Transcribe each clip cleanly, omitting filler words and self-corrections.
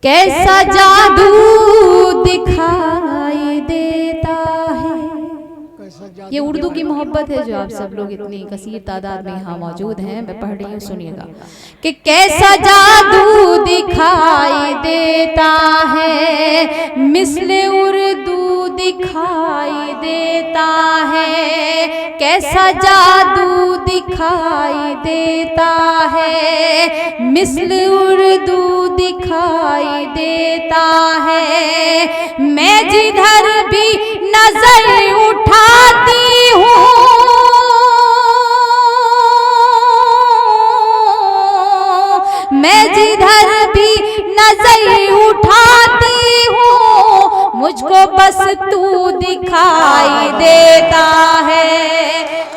कैसा जादू दिखाई देता है। ये उर्दू की मोहब्बत है जो आप सब लोग इतनी कसीर तादाद में यहाँ मौजूद हैं, मैं पढ़ रही हूँ, सुनिएगा कि कैसा जादू दिखाई देता है, मिस्ले उर्दू दिखाई देता है, कैसा जादू दिखाई देता है, मिस्ले उर्दू दिखाई देता है। मैं जिधर भी नजर उठाती हूँ, मैं जिधर भी नजर उठाती हूँ, मुझको बस तू दिखाई देता है,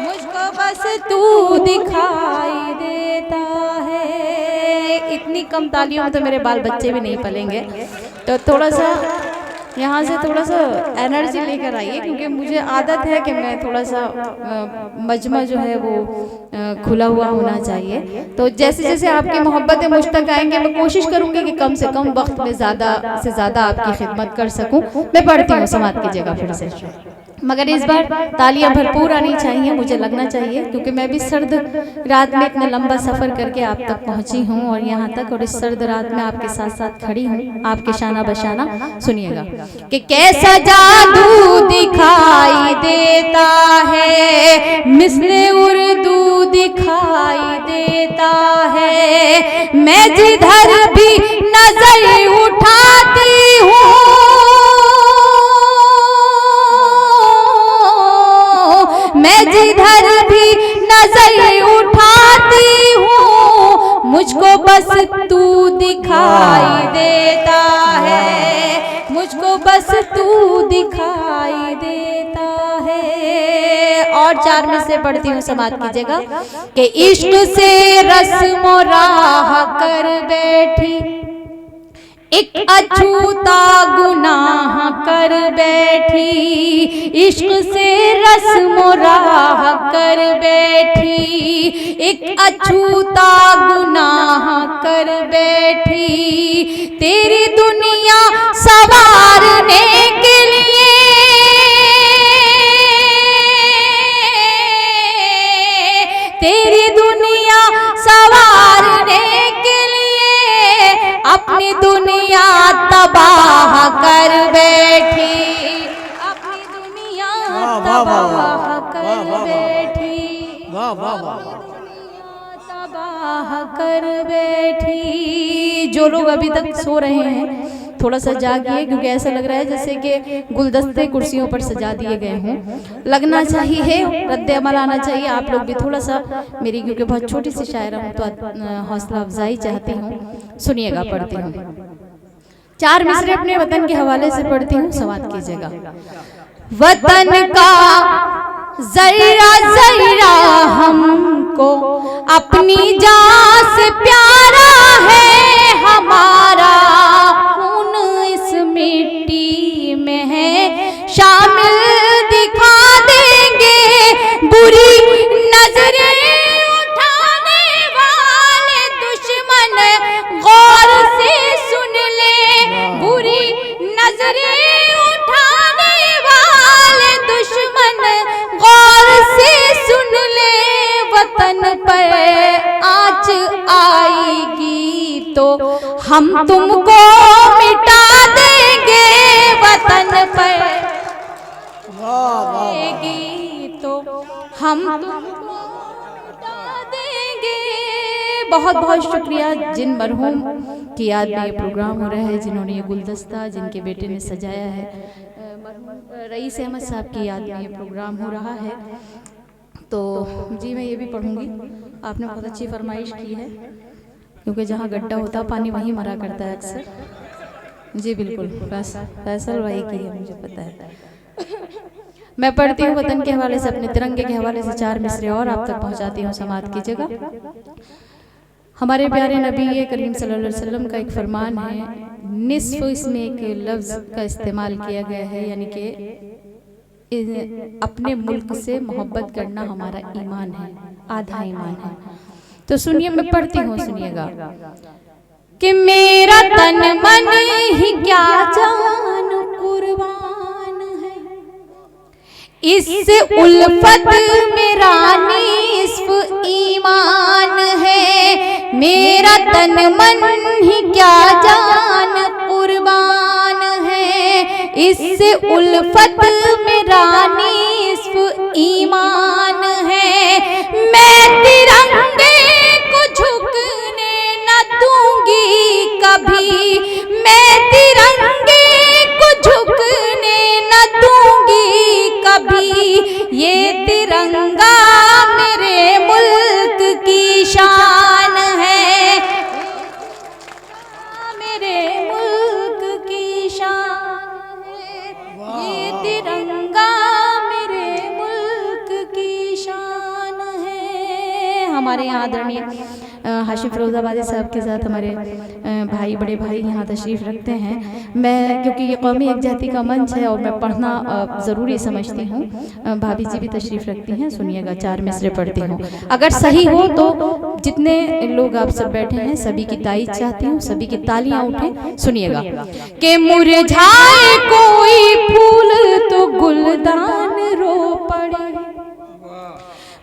मुझको बस तू दिखाई देता है। इतनी कम तालियों में तो मेरे बाल बच्चे भी नहीं पलेंगे, तो थोड़ा सा यहाँ से थोड़ा सा एनर्जी लेकर आइए, क्योंकि मुझे आदत है कि मैं थोड़ा सा मजमा जो है वो खुला हुआ होना चाहिए। तो जैसे जैसे आपकी मोहब्बतें मुझ तक आएंगे, मैं कोशिश करूँगी कि कम से कम वक्त में ज़्यादा से ज़्यादा आपकी खिदमत कर सकूँ। मैं पढ़ती हूँ, समात कीजिएगा फिर से, मगर इस बार तालियां भरपूर आनी चाहिए, मुझे लगना चाहिए, क्योंकि मैं भी सर्द रात में इतना लंबा सफ़र करके आप तक पहुंची हूं और यहाँ तक, और इस सर्द रात में आपके साथ साथ खड़ी हूं, आपके शाना बशाना। सुनिएगा कि कैसा जादू दिखाई देता है, मिस्ले उर्दू दिखाई देता है। मैं जिधर भी नजर उठाती हूँ, मैं जिधर भी नजर उठाती हूँ, मुझको बस तू दिखाई देता है, मुझको बस तू दिखाई देता है। और चार में से पढ़ती हूँ, समात कीजिएगा कि इश्क से रस्म राह कर बैठी, एक अछूता गुनाह कर बैठी, इश्क से रस्म राह कर बैठी, एक अछूता गुनाह कर बैठी। तेरी दुनिया संवारने के लिए, तेरी दुनिया संवारने के लिए अपनी दुनिया तबाह कर बैठी, अपनी दुनिया तबाह कर बैठी, तबाह कर बैठी। जो लोग अभी तक सो रहे हैं थोड़ा सा जागिए, क्योंकि ऐसा लग रहा है जैसे कि गुलदस्ते कुर्सियों पर सजा दिए गए हों। लगना चाहिए, रद्द अमल आना चाहिए। आप लोग भी थोड़ा सा मेरी, क्योंकि बहुत छोटी सी शायरा हूँ तो हौसला अफजाई चाहती हूँ। सुनिएगा, पढ़ती हूँ, चार मिसरे अपने वतन के हवाले से पढ़ती हूँ, समात कीजिएगा। वतन का जरा जरा हमको अपनी जान से प्यारा है, हमारा खून इस मिट्टी में है शामिल दिखा देंगे। बुरी नजरें उठाने वाले दुश्मन गौर से सुन ले, बुरी नजरें उठाने वाले दुश्मन गौर से सुन ले। वतन पर आँच आएगी तो हम तुमको मिटा देंगे, वतन पर आएगी तो हम तुमको मिटा देंगे। बहुत बहुत शुक्रिया जिन मरहूम की याद में ये प्रोग्राम हो रहा है, जिन्होंने ये गुलदस्ता जिनके बेटे ने सजाया है, मरहूम रईस अहमद साहब की याद में ये प्रोग्राम हो रहा है। तो जी मैं ये भी पढ़ूंगी, आपने बहुत अच्छी फरमाइश की है, क्योंकि जहाँ गड्ढा होता है पानी वहीं मरा करता है अक्सर। जी बिल्कुल, फैसल वही की है, मुझे पता है। मैं पढ़ती हूँ वतन के हवाले से, अपने तिरंगे के हवाले से चार मिसरे और आप तक पहुँचाती हूँ, समात कीजिएगा। हमारे प्यारे नबी करीम सल्लल्लाहु अलैहि वसल्लम का एक फरमान है, निस्फ इसमें एक लफ्ज़ का इस्तेमाल किया गया है, यानी कि अपने मुल्क से मोहब्बत करना हमारा ईमान है, आधा ईमान है। तो सुनिए, मैं पढ़ती हूँ, सुनिएगा कि मेरा तन मन ही क्या जान कुर्बान है, इस उल्फत मेरा निस्फ ईमान है। मेरा तन मन ही क्या जान कुर्बान है, इस उल्फत मेरा निस्फ ईमान है। मैं तिरंगे को झुकने न दूंगी कभी, मैं तिरंगे को झुकने न दूंगी कभी। ये तिरंगा मेरे मुल्क की शान है, मेरे मुल्क की शान है। ये तिरंगा मेरे मुल्क की शान है। हमारे यहाँ आदरणीय हाशिम फिरोजाबादी साहब के साथ हमारे भाई, बड़े भाई यहाँ तशरीफ़ रखते हैं। मैं क्योंकि ये कौमी एकजाती का मंच है और मैं पढ़ना ज़रूरी समझती हूँ, भाभी जी भी तशरीफ़ रखती हैं। सुनिएगा, 4 मिसरे पढ़ती हूँ, अगर सही हो तो जितने लोग आप सब बैठे हैं सभी की ताईद चाहती हूँ, सभी की तालियां उठें। सुनिएगा कि मुरझाए कोई फूल तो गुलदान रो पड़े,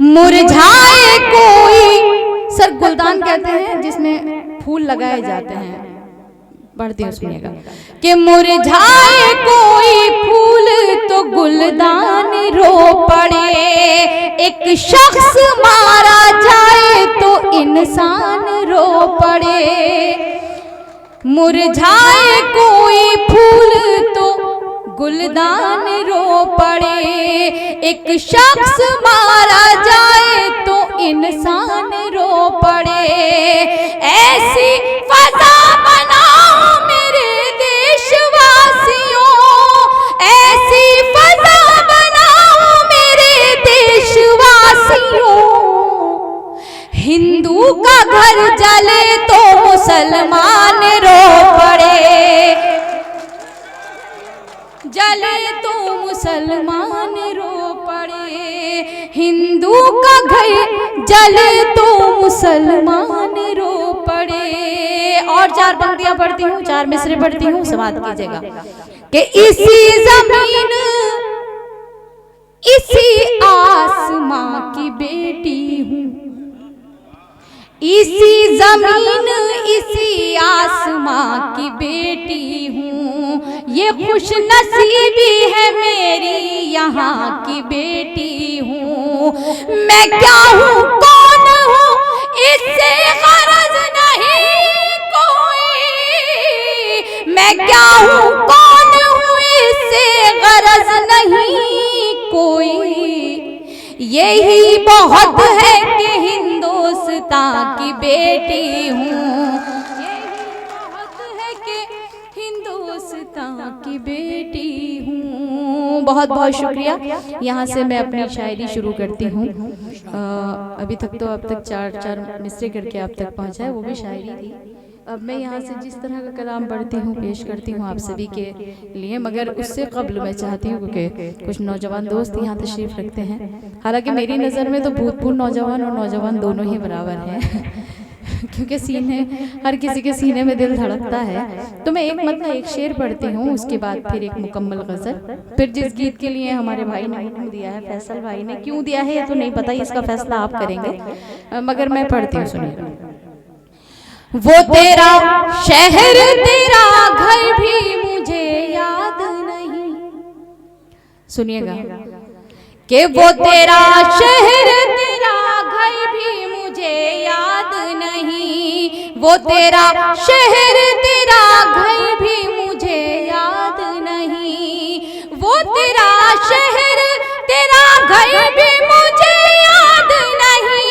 मुरझाए कोई, सर गुलदान कहते हैं जिसमें फूल लगाए जाते हैं, बढ़ती हूँ। सुनिएगा कि मुरझाए कोई फूल तो गुलदान रो पड़े, एक शख्स मारा जाए तो इंसान रो पड़े। मुरझाए कोई फूल तो गुलदान रो पड़े, एक शख्स मारा जाए तो इंसान रो पड़े। ऐसी फजा बनाओ मेरे देशवासियों, ऐसी फजा बनाओ मेरे देशवासियों। हिंदू का घर जले तो मुसलमान रो पड़े, जले तो मुसलमान रो पड़े। हिंदू का घर जले तो मुसलमान रो पड़े। और 4 पंक्तियां पढ़ती हूँ, 4 मिसरे पढ़ती हूँ, समाप्त कीजिएगा कि इसी जमीन इसी आसमां की बेटी हूँ, इसी जमीन इसी आसमां की बेटी हूँ। ये खुश नसीबी है मेरी यहाँ की बेटी हूँ। मैं क्या हूँ कौन हूँ इससे गरज नहीं कोई, मैं क्या हूँ कौन हूँ इससे गरज नहीं कोई। यही बहुत है कि हिंदुस्तान की बेटी हूँ, यही बहुत है कि हिंदुस्तान की बेटी हूँ। बहुत बहुत शुक्रिया। यहाँ से मैं अपनी शायरी शुरू करती हूँ। अभी तक तो अब तक 4 मिसरे करके आप तक पहुँचा है, वो भी शायरी थी। अब मैं यहाँ से जिस तरह का कलाम पढ़ती हूँ पेश करती हूँ आप सभी के लिए, मगर उससे कबल मैं चाहती हूँ क्योंकि कुछ नौजवान दोस्त यहाँ तशरीफ़ रखते हैं। हालांकि मेरी नज़र में तो भूतपूर्व नौजवान और नौजवान दोनों ही बराबर हैं क्योंकि सीने, हर किसी के सीने में दिल धड़कता है। तो मैं एक शेर पढ़ती हूँ, उसके बाद फिर एक मुकम्मल गज़ल, फिर जिस गीत के लिए हमारे भाई ने हुक्म दिया है, फैसल भाई ने क्यों दिया है ये तो नहीं पता, इसका फैसला आप करेंगे, मगर मैं पढ़ती हूँ। सुनिए। वो तेरा शहर तेरा घर भी मुझे याद नहीं, सुनिएगा कि वो तेरा शहर तेरा घर भी मुझे याद नहीं, वो तेरा शहर तेरा घर भी मुझे याद नहीं, वो तेरा शहर तेरा घर भी मुझे याद नहीं।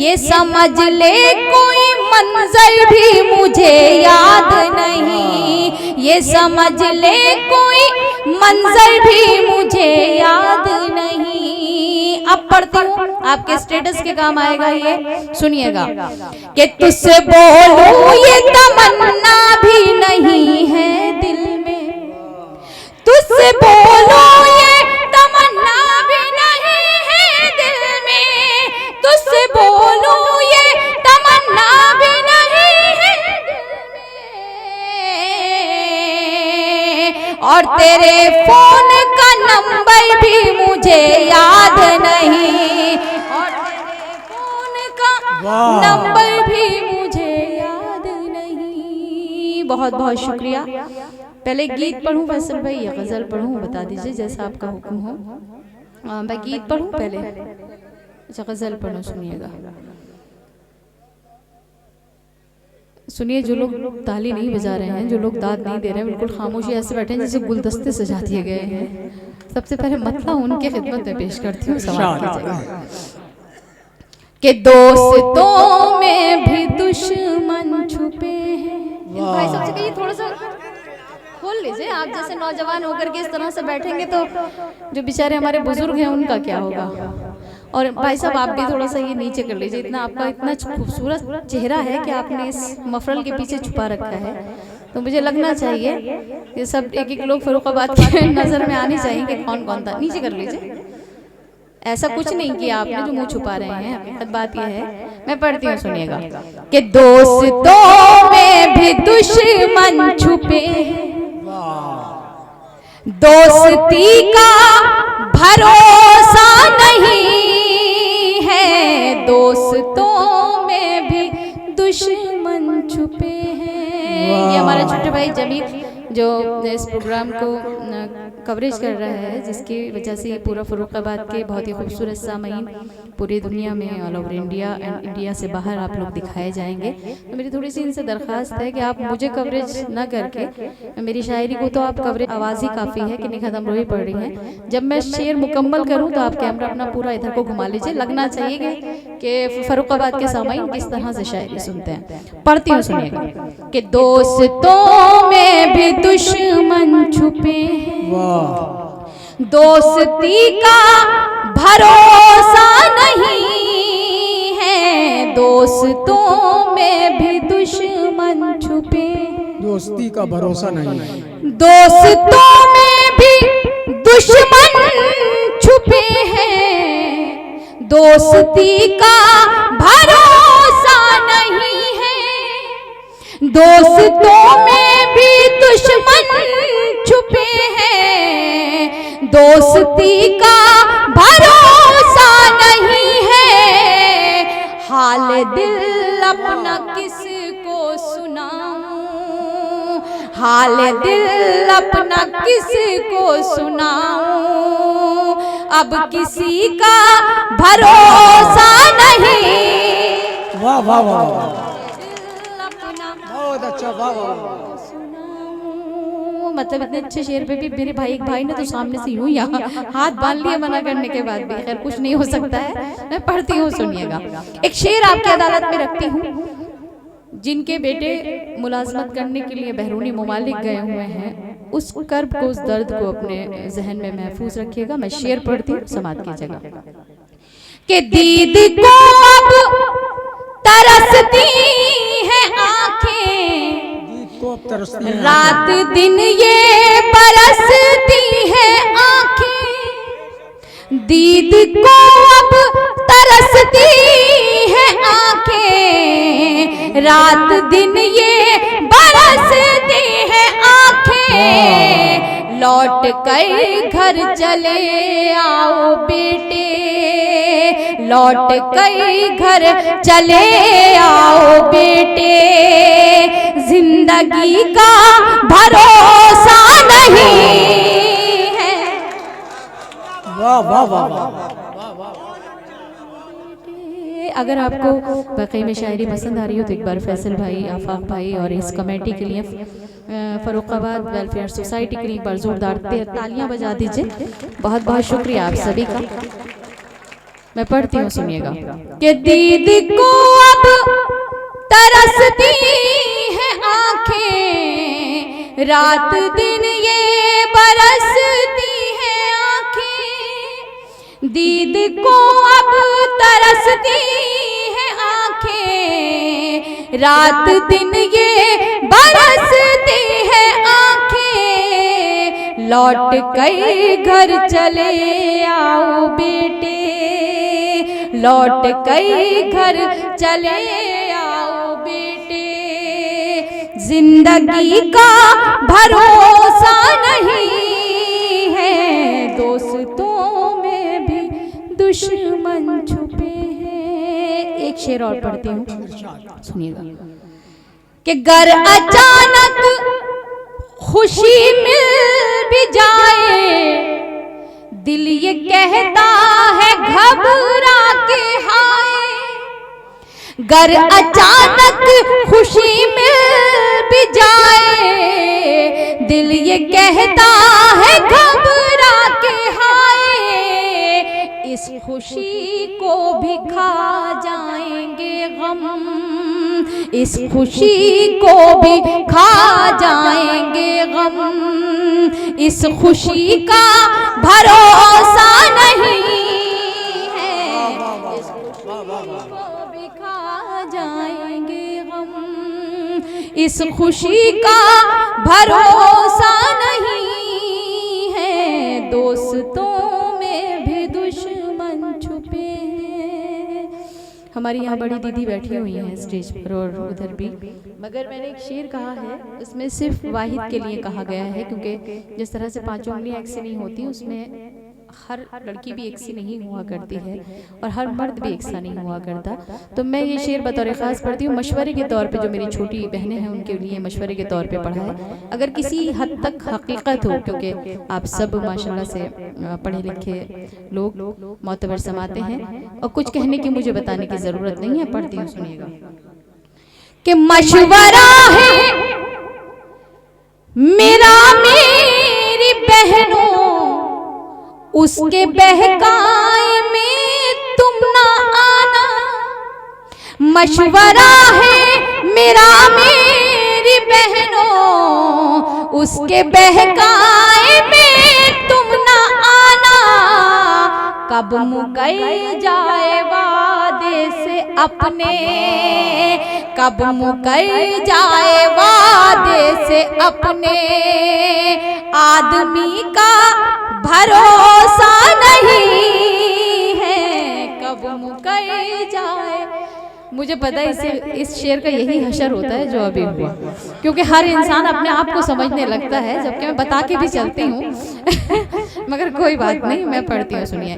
ये समझ ले कोई मंजर भी मुझे याद नहीं, ये समझ ले कोई मंजर भी मुझे याद नहीं। अब पढ़ती हूँ, आपके स्टेटस के काम आएगा ये, सुनिएगा कि तुझसे बोलूं ये तमन्ना भी नहीं है दिल में, तुझसे बोलूं ये तमन्ना भी नहीं है दिल में, तुझसे बोलूं ये और तेरे फोन का नंबर भी मुझे याद नहीं, और तेरे फोन का नंबर भी मुझे याद नहीं। बहुत बहुत शुक्रिया। पहले गीत पढ़ूं फैसल भाई या गजल पढ़ूं, बता दीजिए जैसा आपका हुक्म हो। मैं गीत पढ़ूं पहले? अच्छा गजल पढ़ो, सुनिएगा। सुनिए, जो लोग ताली नहीं बजा रहे हैं, जो लोग दाद नहीं दे रहे हैं, बिल्कुल खामोशी ऐसे बैठे हैं जैसे गुलदस्ते सजा दिए गए हैं। सबसे पहले मतला उनके खिदमत में पेश करती हूँ, सवाल कीजिएगा कि दोस्तों में भी दुश्मन छुपे हैं। भाई सबसे कहिए थोड़ा सा खोल लीजिए। आप जैसे नौजवान होकर के इस तरह से बैठेंगे तो जो बेचारे हमारे बुजुर्ग हैं उनका क्या होगा। और भाई साहब आप भी थोड़ा सा ये नीचे कर लीजिए, इतना आपका इतना खूबसूरत चेहरा है कि आपने इस मफरल के पीछे छुपा रखा है, तो मुझे लगना चाहिए ये सब एक एक लोग फर्रुखाबाद के नज़र में आनी चाहिए कि कौन कौन था। नीचे कर लीजिए। ऐसा कुछ नहीं किया आपने जो मुंह छुपा रहे हैं। हकीकत बात यह है, मैं पढ़ती हूँ, सुनिएगा कि दोस्तों में भी दुश्मन छुपे हैं, दोस्ती का भरोसा नहीं है, दोस्तों में भी दुश्मन छुपे हैं। ये हमारा छोटे भाई जमील जो इस प्रोग्राम को कवरेज कर रहा है, जिसकी वजह से पूरा फर्रुखाबाद के बहुत ही खूबसूरत सामईन पूरी दुनिया में, all over India and India से बाहर आप लोग दिखाए जाएंगे। तो मेरी थोड़ी सी इनसे दरख्वास्त है कि आप मुझे कवरेज ना करके मेरी शायरी को तो आप कवरेज, आवाज़ ही काफ़ी है कि निखात अमरोही पढ़ रही हैं। जब मैं शेर मुकम्मल करूँ तो आप कैमरा अपना पूरा इधर को घुमा लीजिए। लगना चाहिए कि फर्रुखाबाद के सामईन किस तरह से शायरी सुनते हैं। पढ़ती हूँ, सुनिएगा कि दोस्तों में भी दुश्मन छुपे हैं, दोस्ती का भरोसा नहीं है, दोस्तों में भी दुश्मन छुपे, दोस्ती का भरोसा नहीं, दोस्तों में भी दुश्मन छुपे हैं, दोस्ती का भरोसा नहीं है, दोस्तों में भी दुश्मन छुपे हैं, दोस्ती का भरोसा नहीं है। हाल दिल अपना किसको सुनाऊं, हाल दिल अपना किसको सुनाऊं, अब किसी का भरोसा नहीं। वाह वाह वाह, बहुत अच्छा, वाह वाह। मतलब इतने अच्छे शेर पे भी मेरे भाई, एक भाई ने तो सामने से यूं यहाँ हाथ बांध लिए मना करने के बाद भी। खैर कुछ नहीं हो सकता है, मैं पढ़ती हूँ, सुनिएगा। एक शेर आपकी अदालत में रखती हूँ। जिनके बेटे मुलाजमत करने के लिए बैरूनी ममालिक गए हुए हैं, उस कर्ब को, उस दर्द को अपने जहन में महफूज रखिएगा। मैं शेर पढ़ती हूँ, समात कीजिएगा कि दीद को अब तरसती है आंखें, रात दिन ये बरसती है आंखें, दीद को अब तरसती है आंखें, रात दिन ये बरसती है आंखें, लौट कर घर चले आओ बेटे, लौट कर घर चले आओ बेटे, जिंदगी का भरोसा नहीं है। वाह वाह वाह। अगर आपको वाकई में शायरी पसंद आ रही हो तो एक बार फैसल भाई, आफाक भाई और इस कमेटी के लिए, फर्रुखाबाद वेलफेयर सोसाइटी के लिए एक बार जोरदार तालियां बजा दीजिए। बहुत बहुत शुक्रिया आप सभी का। मैं पढ़ती हूँ, सुनिएगा कि दीद को अब तरसती है आंखें, रात दिन ये बरसती है आंखें, दीद को अब तरसती है आंखें, रात दिन ये बरसती है आंखें, लौट कर घर चले आओ बेटे, लौट कर घर चले आओ बेटे, जिंदगी का भरोसा नहीं है, दोस्तों में भी दुश्मन छुपे हैं। एक शेर और पढ़ती हूँ, सुनिएगा। कि गर अचानक खुशी मिल भी जाए, दिल ये कहता है घबरा के हाय। गर अचानक खुशी मिल भी जाए, दिल ये कहता है घबरा के हाय। इस खुशी को भी खा जाएंगे गम, इस खुशी को भी खा जाएंगे गम। इस खुशी का भरोसा नहीं है, इस खुशी को भी खा जाएंगे गम। इस खुशी का भरोसा नहीं है, दोस्तों में भी दुश्मन छुपे हैं। हमारी यहाँ बड़ी दीदी बैठी हुई हैं स्टेज पर और उधर भी, मगर मैंने एक शेर कहा है, उसमें सिर्फ वाहिद के लिए कहा गया है, क्योंकि जिस तरह से पांचों उंगलियां एक सी नहीं होती, उसमें हर लड़की भी एक सी नहीं हुआ करती है और हर मर्द भी एक सा नहीं हुआ करता। तो मैं ये शेर बतौर ख़ास पढ़ती हूँ, मशवरे के तौर पे। जो मेरी छोटी बहनें हैं उनके लिए मशवरे के तौर पे पढ़ा है। अगर किसी हद तक हकीकत हो, क्योंकि आप सब माशाल्लाह से पढ़े लिखे लोग मोतबर समाते हैं और कुछ कहने की मुझे बताने की ज़रूरत नहीं है, पढ़ती हूँ, सुनिएगा। कि मशवरा है मेरा मेरी बहनों, उसके बहकाए में तुम ना आना। मशवरा है मेरा मेरी बहनों, उसके बहकाए में तुम ना आना। कब मुकर जाए वादे से अपने, कब मुकर जाए वादे से अपने। आदमी का भरोसा नहीं है, कब मुकर जाए। मुझे पता है इस शेर का यही हशर होता है जो अभी हुआ, क्योंकि हर इंसान अपने आप को समझने लगता है, जबकि मैं बता के भी चलती हूँ। मगर कोई बात नहीं, मैं पढ़ती हूँ, सुनिए।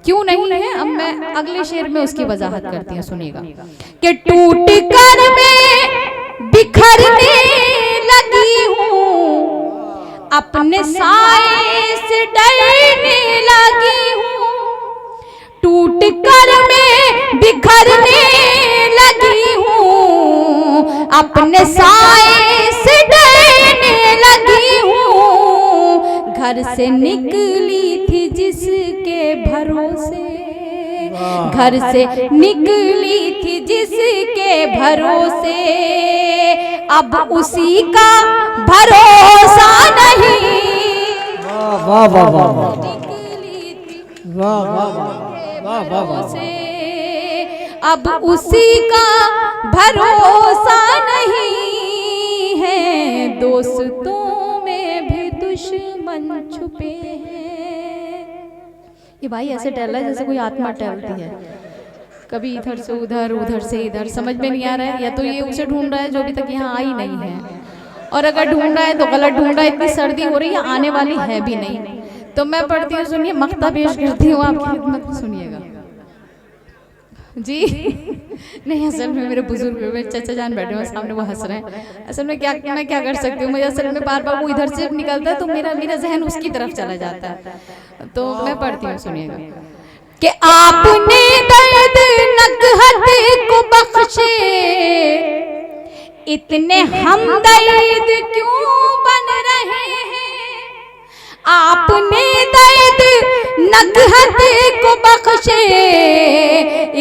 क्यों नहीं है, अब मैं अगले शेर में उसकी वजाहत करती हूँ, सुनिएगा। कि टूट कर मैं बिखरने लगी हूँ, अपने साए से डरने लगी हूँ। टूट कर मैं बिखरने लगी हूँ, अपने साए से डरने लगी हूँ। घर से निकली थी जिसके भरोसे, घर से निकली थी जिसके भरोसे। अब उसी का भरोसा नहीं। वाह वाह वाह वाह वाह वाह वाह वाह। अब उसी का भरोसा नहीं है, दोस्तों में भी दुश्मन छुपे हैं। ये भाई ऐसे टहला है जैसे कोई आत्मा टहलती है, कभी इधर से उधर, उधर से इधर, समझ में नहीं आ रहा है। या तो ये उसे ढूंढ रहा है जो अभी तक यहाँ आई नहीं है, और अगर ढूंढ रहा है तो गलत ढूंढ रहा है। इतनी सर्दी हो रही है, आने वाली है भी नहीं। तो मैं पढ़ती हूँ, सुनिए, मक्ता पेश करती हूँ आपकी खिदमत में, सुनिएगा जी। नहीं, असल में मेरे बुजुर्ग, मेरे चचा जान बैठे हुए सामने, वो हंस रहे हैं। असल में मैं क्या कर सकती हूँ, मुझे असल में बार बार वो इधर से निकलता है तो मेरा जहन उसकी तरफ चला जाता है। तो मैं पढ़ती हूँ, सुनिएगा। कि आपने दर्द नकहत को बख्शे, इतने हमदर्द क्यों बन रहे हैं। आपने दर्द नकहत को बख्शे,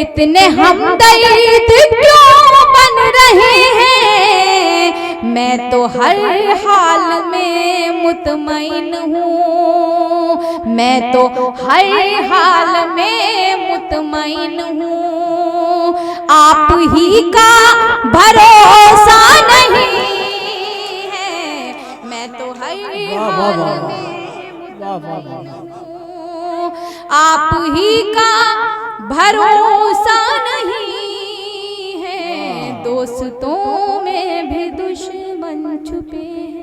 इतने हमदर्द क्यों बन रहे हैं। मैं तो हर हाल में मुतमईन हूँ, मैं तो हर हाल में मुतमईन हूँ। आप ही का भरोसा नहीं है, मैं तो हर हाल में आप ही का भरोसा नहीं है, दोस्तों में भी दुश्मन छुपे हैं।